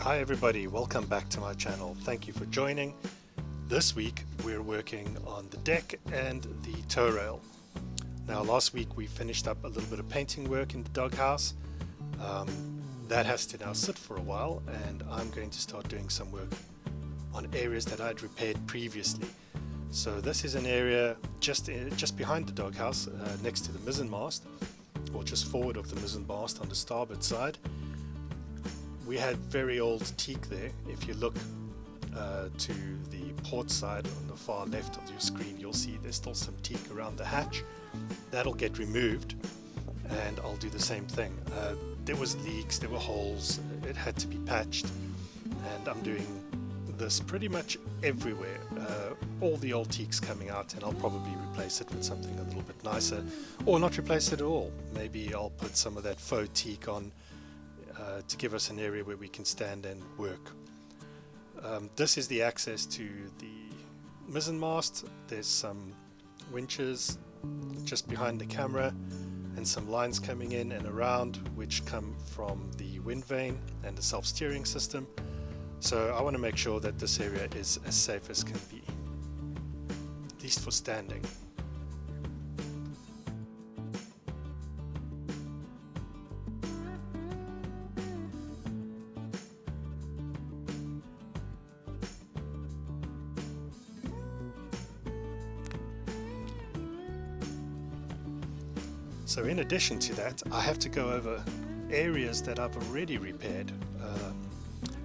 Hi everybody, welcome back to my channel. Thank you for joining. This week we're working on the deck and the tow rail. Now last week we finished up a little bit of painting work in the doghouse. That has to now sit for a while, and I'm going to start doing some work on areas that I'd repaired previously. So this is an area just behind the doghouse, next to the mizzen mast, or just forward of the mizzen mast on the starboard side. We had very old teak there. If you look to the port side on the far left of your screen, you'll see there's still some teak around the hatch. That'll get removed, and I'll do the same thing. There was leaks, there were holes, it had to be patched, and I'm doing this pretty much everywhere. All the old teak's coming out, and I'll probably replace it with something a little bit nicer, or not replace it at all. Maybe I'll put some of that faux teak on to give us an area where we can stand and work. This is the access to the mizzen mast. There's some winches just behind the camera and some lines coming in and around, which come from the wind vane and the self-steering system. So I want to make sure that this area is as safe as can be, at least for standing. So in addition to that, I have to go over areas that I've already repaired,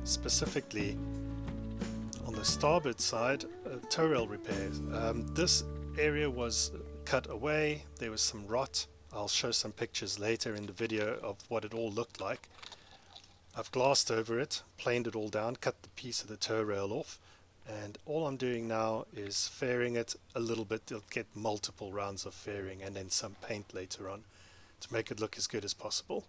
specifically on the starboard side, tow rail repairs. This area was cut away, there was some rot. I'll show some pictures later in the video of what it all looked like. I've glassed over it, planed it all down, cut the piece of the tow rail off, and all I'm doing now is fairing it a little bit. It'll get multiple rounds of fairing and then some paint later on to make it look as good as possible.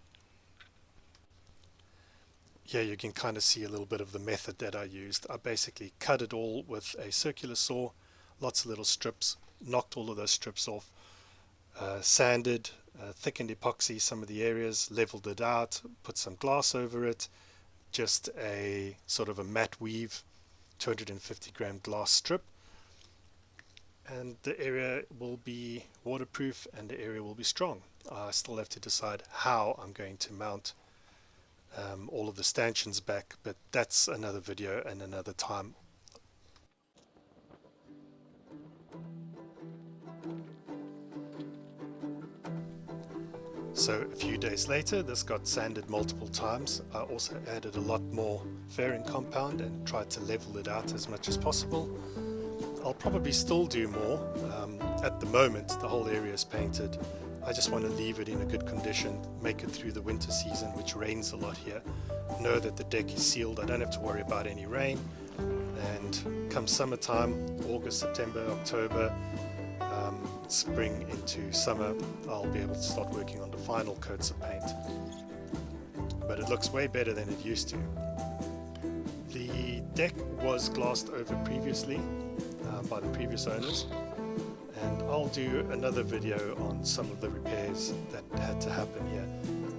Here you can kind of see a little bit of the method that I used. I basically cut it all with a circular saw, lots of little strips, knocked all of those strips off, sanded, thickened epoxy some of the areas, leveled it out, put some glass over it, just a sort of a matte weave 250 gram glass strip, and the area will be waterproof and the area will be strong. I still have to decide how I'm going to mount all of the stanchions back, but that's another video and another time. So a few days later, this got sanded multiple times. I also added a lot more fairing compound and tried to level it out as much as possible. I'll probably still do more. At the moment, the whole area is painted. I just want to leave it in a good condition, make it through the winter season, which rains a lot here. Know that the deck is sealed, I don't have to worry about any rain. And come summertime, August, September, October, spring into summer, I'll be able to start working on the final coats of paint. But it looks way better than it used to. The deck was glassed over previously by the previous owners, and I'll do another video on some of the repairs that had to happen here.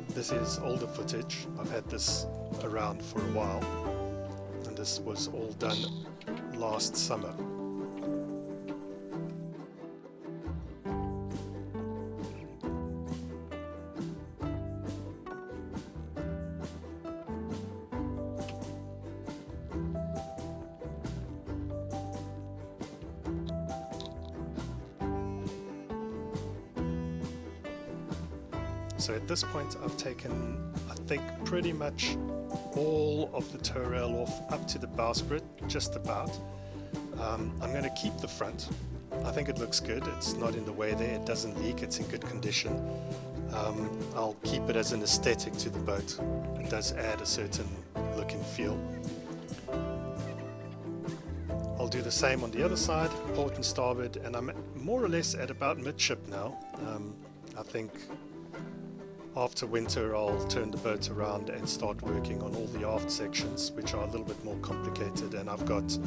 This is older footage. I've had this around for a while, and this was all done last summer. So at this point I've taken, I think, pretty much all of the tow rail off up to the bowsprit, just about. I'm going to keep the front. I think it looks good. It's not in the way there, it doesn't leak, it's in good condition. I'll keep it as an aesthetic to the boat. It does add a certain look and feel. I'll do the same on the other side, port and starboard, and I'm more or less at about midship now. I think after winter I'll turn the boat around and start working on all the aft sections, which are a little bit more complicated, and I've got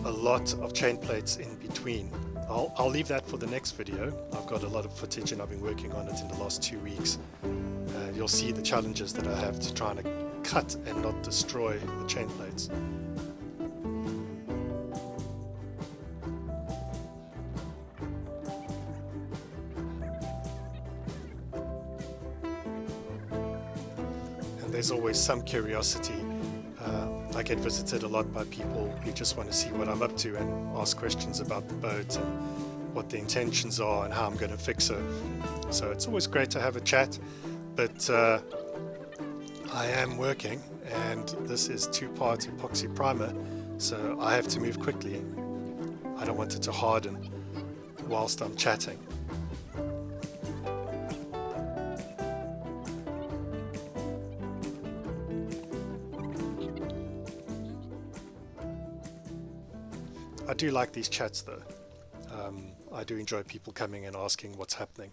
a lot of chain plates in between. I'll leave that for the next video. I've got a lot of footage and I've been working on it in the last 2 weeks. You'll see the challenges that I have to try to cut and not destroy the chain plates. And there's always some curiosity. I get visited a lot by people who just want to see what I'm up to and ask questions about the boat and what the intentions are and how I'm going to fix it. So it's always great to have a chat, but I am working, and this is 2-part epoxy primer, so I have to move quickly. I don't want it to harden whilst I'm chatting. I do like these chats though. I do enjoy people coming and asking what's happening.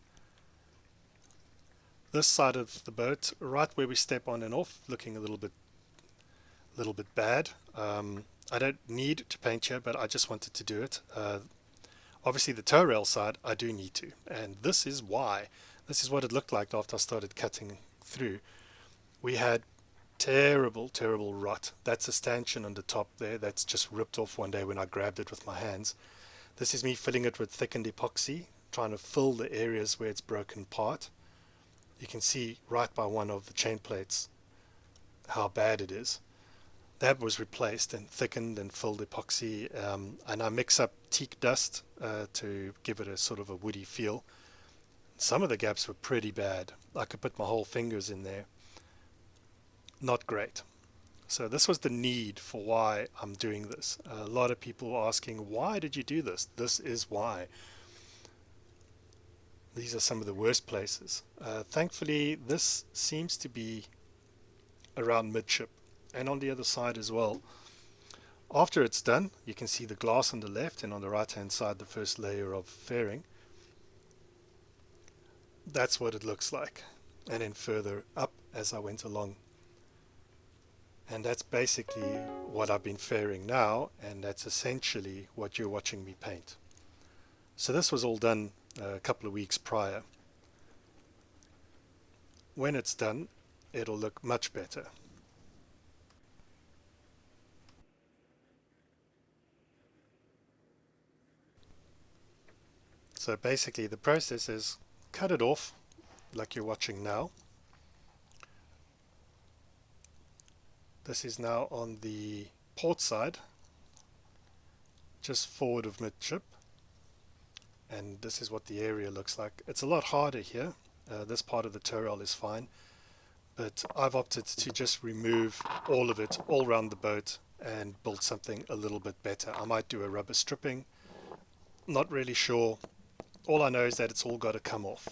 This side of the boat, right where we step on and off, looking a little bit bad. I don't need to paint here, but I just wanted to do it. Obviously the tow rail side I do need to, and this is why. This is what it looked like after I started cutting through. We had terrible rot. That's a stanchion on the top there that's just ripped off one day when I grabbed it with my hands. This is me filling it with thickened epoxy, trying to fill the areas where it's broken apart. You can see right by one of the chain plates how bad it is. That was replaced and thickened and filled epoxy, and I mix up teak dust to give it a sort of a woody feel. Some of the gaps were pretty bad. I could put my whole fingers in there. Not great. So this was the need for why I'm doing this. A lot of people were asking, why did you do this? This is why. These are some of the worst places. Thankfully, this seems to be around midship and on the other side as well. After it's done, you can see the glass on the left, and on the right hand side the first layer of fairing. That's what it looks like, and then further up as I went along. And that's basically what I've been fairing now, and that's essentially what you're watching me paint. So this was all done a couple of weeks prior. When it's done, it'll look much better. So basically the process is cut it off like you're watching now. This is now on the port side, just forward of midship, and this is what the area looks like. It's a lot harder here. This part of the tow rail is fine, but I've opted to just remove all of it all around the boat and build something a little bit better. I might do a rubber stripping, not really sure. All I know is that it's all got to come off.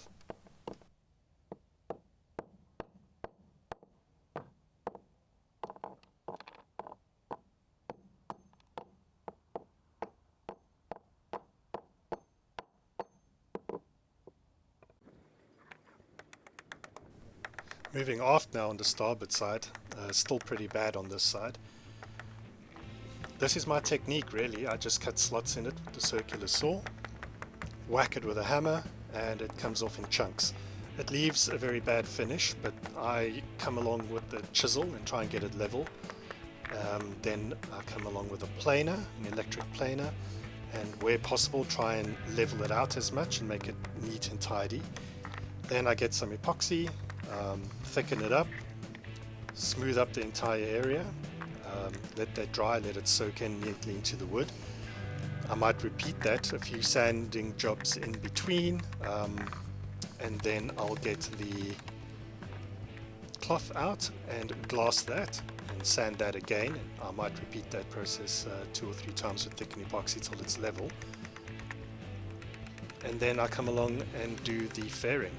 Moving aft now on the starboard side, still pretty bad on this side. This is my technique really. I just cut slots in it with the circular saw, whack it with a hammer, and it comes off in chunks. It leaves a very bad finish, but I come along with the chisel and try and get it level. Then I come along with a planer, an electric planer, and where possible try and level it out as much and make it neat and tidy. Then I get some epoxy, thicken it up, smooth up the entire area, let that dry, let it soak in neatly into the wood. I might repeat that, a few sanding jobs in between, and then I'll get the cloth out and glass that and sand that again. I might repeat that process 2 or 3 times with thickened epoxy till it's level, and then I come along and do the fairing.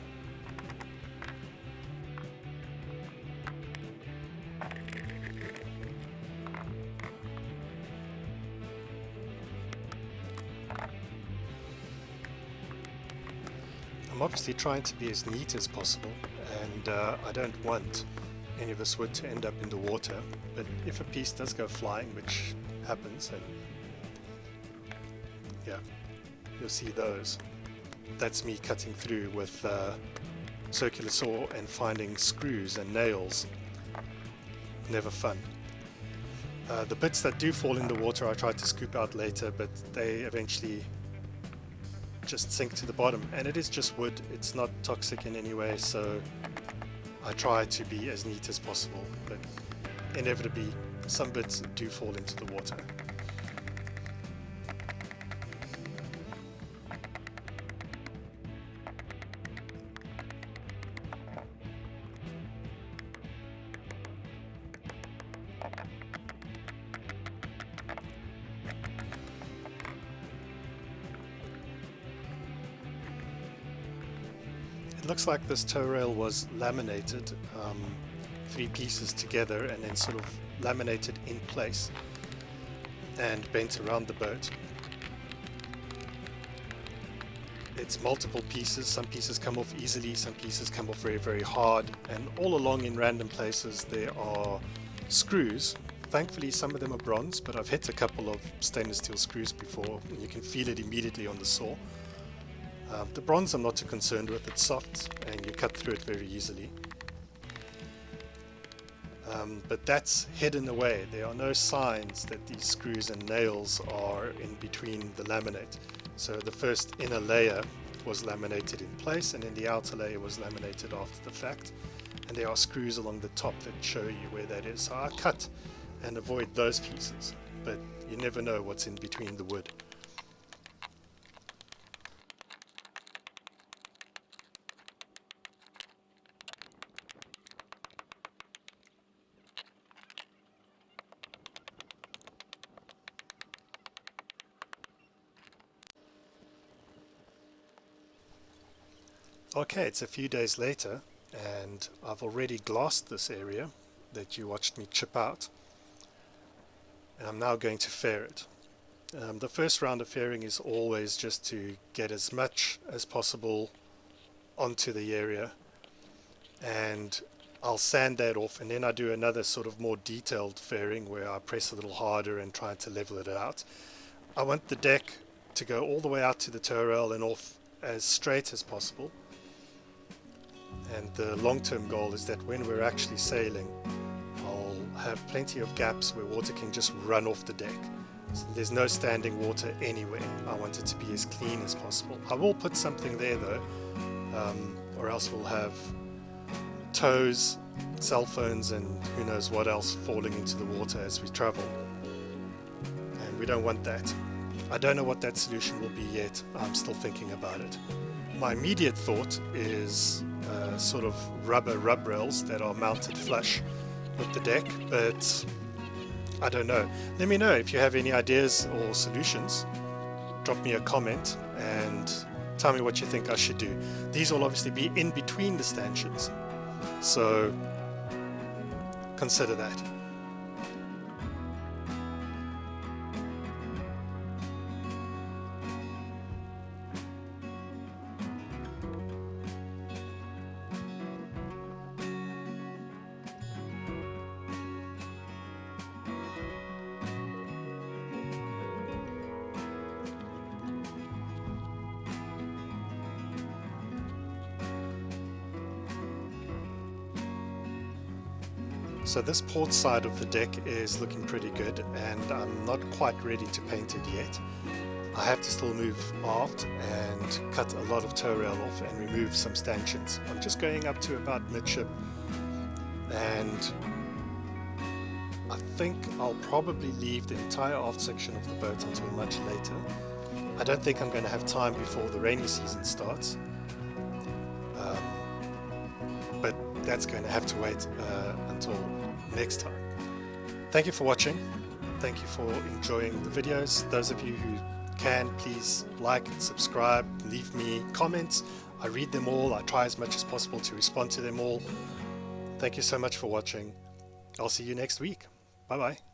I'm obviously trying to be as neat as possible, and I don't want any of this wood to end up in the water, but if a piece does go flying, which happens, and yeah, you'll see those. That's me cutting through with circular saw and finding screws and nails. Never fun. The bits that do fall in the water I try to scoop out later, but they eventually just sink to the bottom, and it is just wood. It's not toxic in any way, so I try to be as neat as possible, but inevitably some bits do fall into the water. It looks like this tow rail was laminated, 3 pieces together, and then sort of laminated in place and bent around the boat. It's multiple pieces. Some pieces come off easily, some pieces come off very, very hard, and all along in random places there are screws. Thankfully some of them are bronze, but I've hit a couple of stainless steel screws before, and you can feel it immediately on the saw. The bronze I'm not too concerned with. It's soft and you cut through it very easily. But that's hidden away. There are no signs that these screws and nails are in between the laminate. So the first inner layer was laminated in place, and then the outer layer was laminated after the fact. And there are screws along the top that show you where that is. So I cut and avoid those pieces, but you never know what's in between the wood. Okay, it's a few days later, and I've already glassed this area that you watched me chip out, and I'm now going to fair it. The first round of fairing is always just to get as much as possible onto the area, and I'll sand that off, and then I do another sort of more detailed fairing where I press a little harder and try to level it out. I want the deck to go all the way out to the tow rail and off as straight as possible. And the long-term goal is that when we're actually sailing, I'll have plenty of gaps where water can just run off the deck. So there's no standing water anywhere. I want it to be as clean as possible. I will put something there though, or else we'll have toes, cell phones, and who knows what else falling into the water as we travel. And we don't want that. I don't know what that solution will be yet. I'm still thinking about it. My immediate thought is sort of rubber rub rails that are mounted flush with the deck, but I don't know. Let me know if you have any ideas or solutions. Drop me a comment and tell me what you think I should do. These will obviously be in between the stanchions, so consider that. So this port side of the deck is looking pretty good, and I'm not quite ready to paint it yet. I have to still move aft and cut a lot of tow rail off and remove some stanchions. I'm just going up to about midship, and I think I'll probably leave the entire aft section of the boat until much later. I don't think I'm going to have time before the rainy season starts, but that's going to have to wait until next time. Thank you for watching. Thank you for enjoying the videos. Those of you who can, please like and subscribe, leave me comments. I read them all. I try as much as possible to respond to them all. Thank you so much for watching. I'll see you next week. Bye bye.